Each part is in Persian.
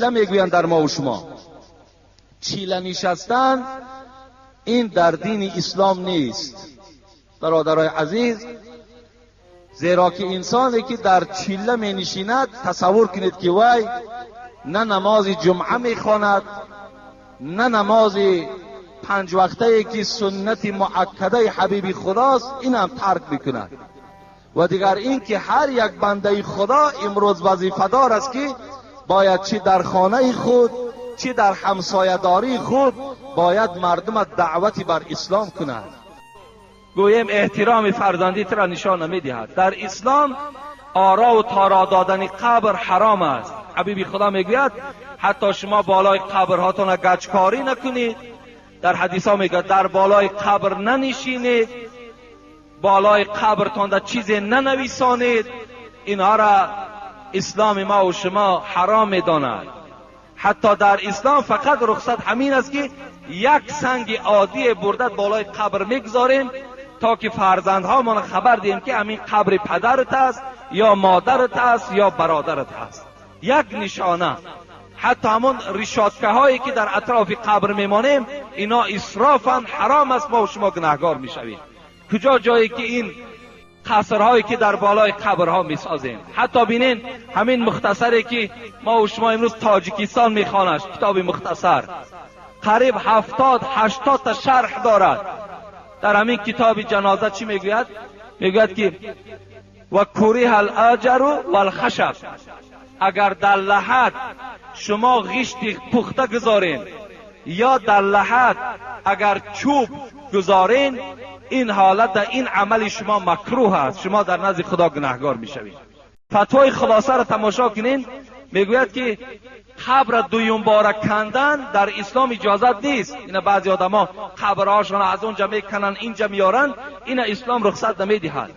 چیله میگویند در ما و شما. چیله نشستن این در دین اسلام نیست برادرای عزیز، زیرا که انسانی که در چیله می نشیند تصور کنید که وای نه نماز جمعه می خواند، نه نماز 5 وقته که سنت مؤکده حبیب خداست این هم ترک میکند. و دیگر این که هر یک بنده خدا امروز وظیفه دار است که باید چی در خانه خود چی در همسایه‌داری خود باید مردم دعوتی بر اسلام کند. گویم احترام فرزندیت را نشان نمیدهد. در اسلام آرا و تارا دادن قبر حرام است. حبیب خدا میگوید حتی شما بالای قبرهاتون گچکاری نکنید. در حدیث ها میگه در بالای قبر ننشینید، بالای قبرتان در چیزی ننویسانید. اینها را اسلام ما و شما حرام میداند. حتی در اسلام فقط رخصت همین است که یک سنگ عادی برده بالای قبر میگذاریم تا که فرزندها ما خبر دهیم که همین قبر پدرت است یا مادرت است یا برادرت است. یک نشانه. حتی همون رشاتکه هایی که در اطراف قبر میمانیم اینا اسرافن، حرام است، ما و شما گناهگار میشویم. کجا جایی که این قصرهایی که در بالای قبرها میسازیم. حتی بینین همین مختصری که ما و شما امروز تاجیکستان میخوانش، کتاب مختصر قریب 70-80 تا شرح دارد. در همین کتاب جنازه چی میگوید؟ میگوید که و کوریه الاجر و الخشب، اگر در لحد شما غشت پخته گذارین یا در لحد اگر چوب گذارین، این حالت در این عمل شما مکروه است، شما در نزد خدا گناهگار میشوید. فتوای خلاصه را تماشا کنین، میگوید که قبر دویم بار کندن در اسلام اجازت نیست. اینا بعضی آدما قبرهاشون از اونجا میکنن اینجا میارن، اینا اسلام رخصت نمیدهد.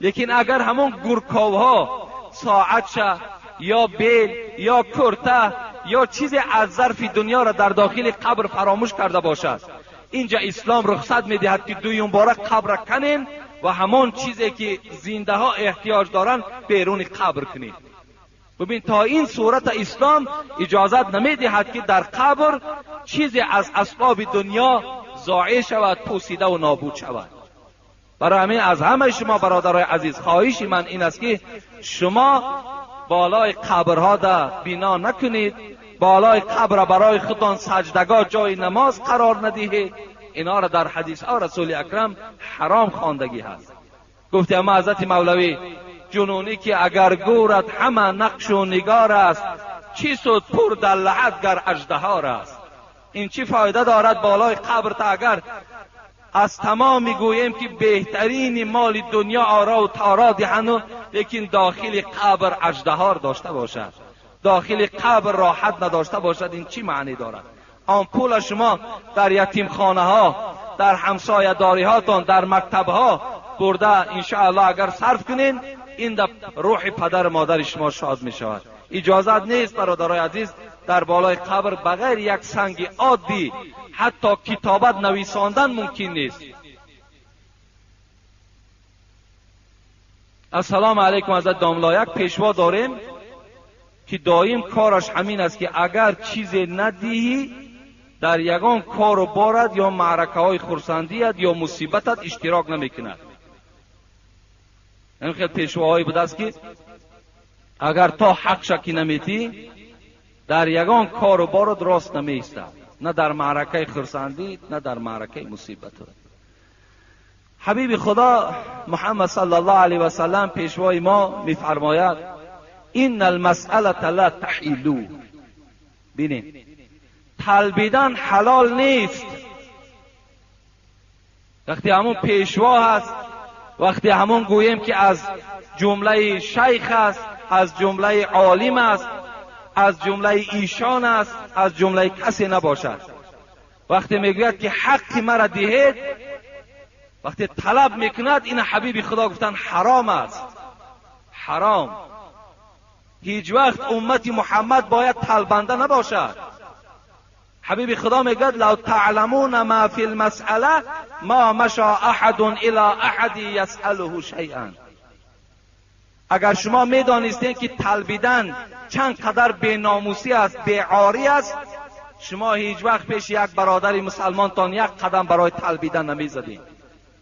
لیکن اگر همون گورکاوها ساعتشه یا بیل یا کرته یا چیز از ظرف دنیا را در داخل قبر فراموش کرده باشد، اینجا اسلام رخصت میدهد که دویم بار قبر کنین و همون چیزی که زنده ها احتیاج دارن بیرون قبر کنید. ببین تا این صورت اسلام اجازت نمیدهد که در قبر چیزی از اسباب دنیا ضایع شود، پوسیده و نابود شود. برای همین از همه شما برادرای عزیز خواهش من این است که شما بالای قبرها دا بنا نکنید، بالای قبر برای خودتان سجدگاه جای نماز قرار ندهید. اینا را در حدیث ها رسول اکرم حرام خواندگی هست. گفته اما حضرت مولوی جنونی که اگر گورت همه نقش و نگار است، چی سود پر در لحد گر اژدهار است. این چی فایده دارد بالای قبر تا اگر از تمام میگوییم که بهترین مال دنیا آرا و تارا دهند، لیکن داخل قبر اژدهار داشته باشد، داخل قبر راحت نداشته باشد، این چی معنی دارد؟ آن پول شما در یتیم خانه ها، در همسایه داری هاتون، در مکتب ها برده انشاءالله اگر صرف کنین، این در روح پدر مادر شما شاد می شود. اجازت نیست برادرای عزیز در بالای قبر بغیر یک سنگ عادی حتی کتابت نویساندن ممکن نیست. السلام علیکم. حضرت داملا یک پیشوا داریم که دایم کارش همین است که اگر چیزی ندهی در یگان کار و بارد یا معرکه های خرسندیت یا مصیبتت اشتراک نمیکند. این خیلی پیشواهایی بوده است که اگر تا حق شکی نمیتی در یگان کار و بارد راست نمیستد، نه در معرکه خرسندی نه در معرکه مصیبت. حبیب خدا محمد صلی الله علیه و سلم پیشوای ما میفرماید این المسئله لا تحیلو. ببینید طلبیدن حلال نیست. وقتی همون پیشوا هست، وقتی همون گوییم که از جمله شیخ است، از جمله عالم است، از جمله ایشان است، از جمله کسی نباشد، وقتی میگوید که حق مرا دهید، وقتی طلب میکند، این حبیب خدا گفتن حرام است. حرام. هیچ وقت امت محمد باید طلبنده نباشد. حبیب خدا میگوید لو تعلمون ما فی المسئله ما مشى احد الى احد یسأله شیئا. اگر شما میدانستین که طلبیدن چند قدر بی‌ناموسی است، بی‌عاری است، شما هیچ وقت پیش یک برادر مسلمان تان یک قدم برای طلبیدن نمیزدید.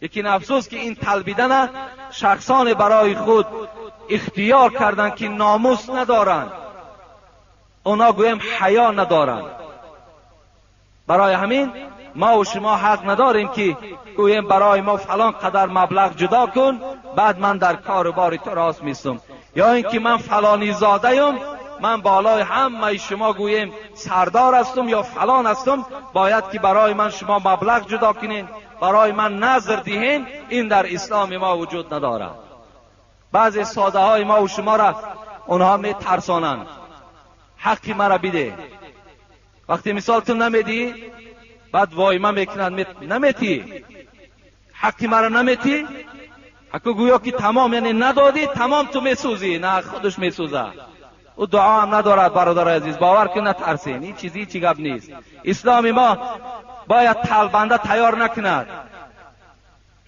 یکی افسوس که این طلبیدن شخصان برای خود اختیار کردن که ناموس ندارند، اونا گویم حیا ندارند. برای همین ما و شما حق نداریم که گویم برای ما فلان قدر مبلغ جدا کن بعد من در کار بار تو راست میستم، یا اینکه من فلانی زاده‌ام، من بالای همه شما گویم سردار هستم یا فلان هستم، باید که برای من شما مبلغ جدا کنین، برای من نظر دهین. این در اسلام ما وجود ندارد. بعضی ساده های ما و شما را اونها می ترسانند، حقی مرا بده. وقتی مثال تو نمیدی بعد وایمه میکنند، نمیتی حقی مرا نمیتی، حقو گویا که تمام، یعنی ندادی تمام تو میسوزی. نه، خودش میسوزه. او دعا هم ندارد. برادر عزیز باور کن، نترسین، این چیزی چی گپ نیست. اسلام ما باید طلبنده تیار نکند.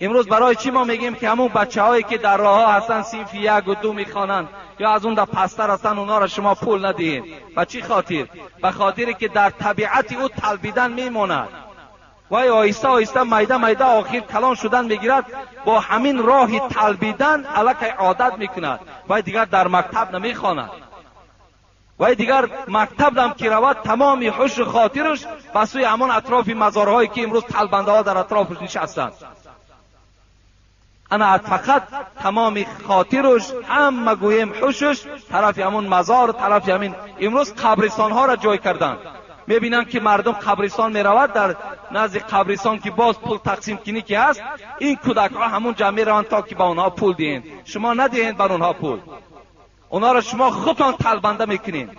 امروز برای چی ما میگیم که همون بچه‌هایی که در راه ها هستن صنف 1 و 2 میخوانند یا از اون در پستر هستن، اونا را شما پول ندهید؟ به چی خاطر؟ به خاطری که در طبیعت او طلبیدن میموند و آیسته آیسته میده میده آخر کلان شدن میگیرد، با همین راه طلبیدن الکی عادت میکند و دیگر در مکتب نمیخواند و دیگر مکتب هم که رود تمامی حش و خاطرش به سوی همون اطراف مزارهایی که امروز طلبنده ها در اطرافش نشستند. انا فقط تمام خاطرش همه گویم حشش طرف همون مزار، طرف همین امروز قبرستان ها را جای کردند. میبینن که مردم قبرستان میرود، در نزد قبرستان که باز پول تقسیم کنی که هست، این کودک ها همون جمع روند تا که با اونها پول دهین. شما ندهین بر اونها پول، اونا را شما خودتان طلبنده میکنین.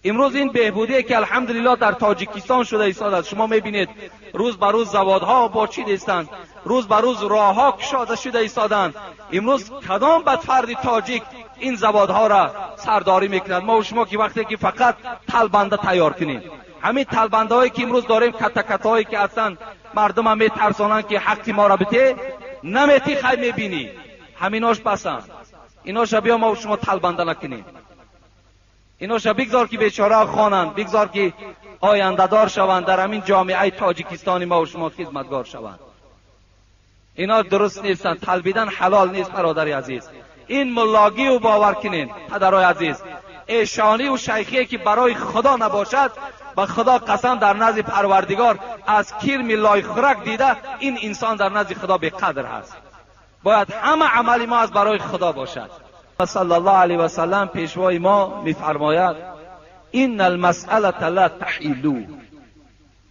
امروز این بهبودی که الحمدلله در تاجیکستان شده ایستاد، شما میبینید روز به روز زوادها باچیده ایستند، روز به روز راهها کشاده شده ایستادند. امروز کدام بدفرد تاجیک این زوادها را سرداری میکند؟ ما و شما که وقتی که فقط طلبنده تیار کنیم، همین طلبنده هایی که امروز داریم کتکت هایی که اصلا مردم هم میترسانند که حقی ما را بده، نمیتی خیلی میبینی همیناش بسند. ایناش بیا ما و شما طلبنده نکنیم، ایناش بگذار که بیچاره خوانند، بگذار که آینده دار شوند، در همین جامعه تاجیکستانی ما و شما خدمتگار شوند. اینا درست نیستند. طلبیدن حلال نیست برادر عزیز. این ملاگی و باور کنین پدرای عزیز، ایشانی و شیخی که برای خدا نباشد، به خدا قسم در نزد پروردگار از کرم لای خورک دیده، این انسان در نزد خدا به قدر هست. باید همه عمل ما از برای خدا باشد. صلی الله علیه و سلم پیشوای ما میفرماید این المسئله لا تحیلو.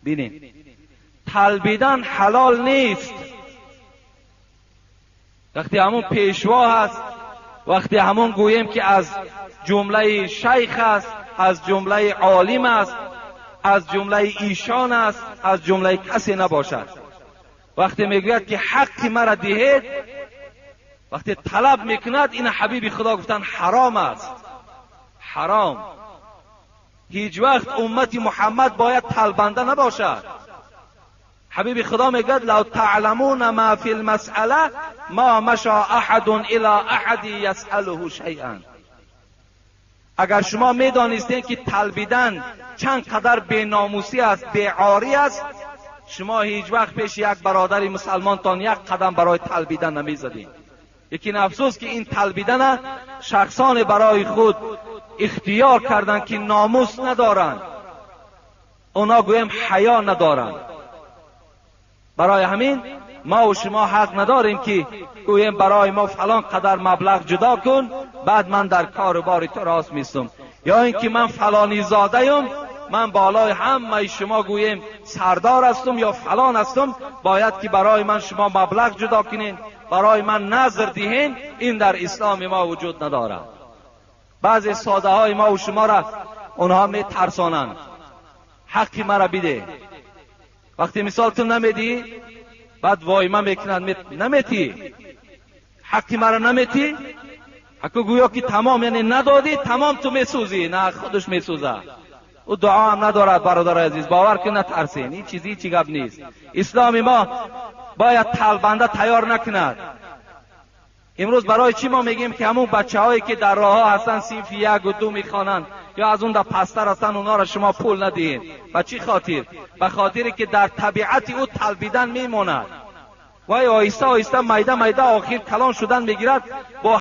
ببینید طلبیدن حلال نیست. وقتی همون پیشوا هست، وقتی همون گویم که از جمله شیخ است، از جمله عالم است، از جمله ایشان است، از جمله کسی نباشد، وقتی میگوید که حق مرا دهید، وقتی طلب میکند، این حبیب خدا گفتن حرام است. حرام. هیچ وقت امت محمد باید طلبنده نباشد. حبیب خدا میگه لو تعلمون ما فی المسئله ما مشى احد الى احد یسأله شیئا. اگر شما میدانستین که طلبیدن چند قدر بی‌ناموسی است، بی‌عاری است، شما هیچ وقت پیش یک برادر مسلمان تان یک قدم برای طلبیدن نمیزدین. یکی افسوس که این طلبیدن شخصان برای خود اختیار کردن که ناموس ندارند، اونا گویم حیا ندارند. برای همین ما و شما حق نداریم که گویم برای ما فلان قدر مبلغ جدا کن بعد من در کار بار تو راست میستم، یا اینکه من فلانی زاده‌ام، من بالای همه شما گویم سردار هستم یا فلان هستم، باید که برای من شما مبلغ جدا کنین، برای من نظر دهین. این در اسلام ما وجود ندارد. بعضی ساده های ما و شما را اونها می ترسانند، حقی مرا بده. وقتی مثال تو نمیدی بعد وایمه میکنند، نمیتی حقی مرا نمیتی، حقو گویا که تمام، یعنی ندادی تمام تو میسوزی. نه، خودش میسوزه. او دعا هم ندارد. برادر عزیز باور کن، نترسین، این چیزی چی گپ نیست. اسلام ما باید طلبنده تیار نکند. امروز برای چی ما میگیم که همون بچه‌هایی که در راه ها هستن صنف 1 و 2 میخوانند یا از اون در پستر هستن، اونا را شما پول ندید؟ به چی خاطر؟ به خاطری که در طبیعت او تلبیدن میماند و آیسته آیسته میده آخر کلان شدن میگیرد. با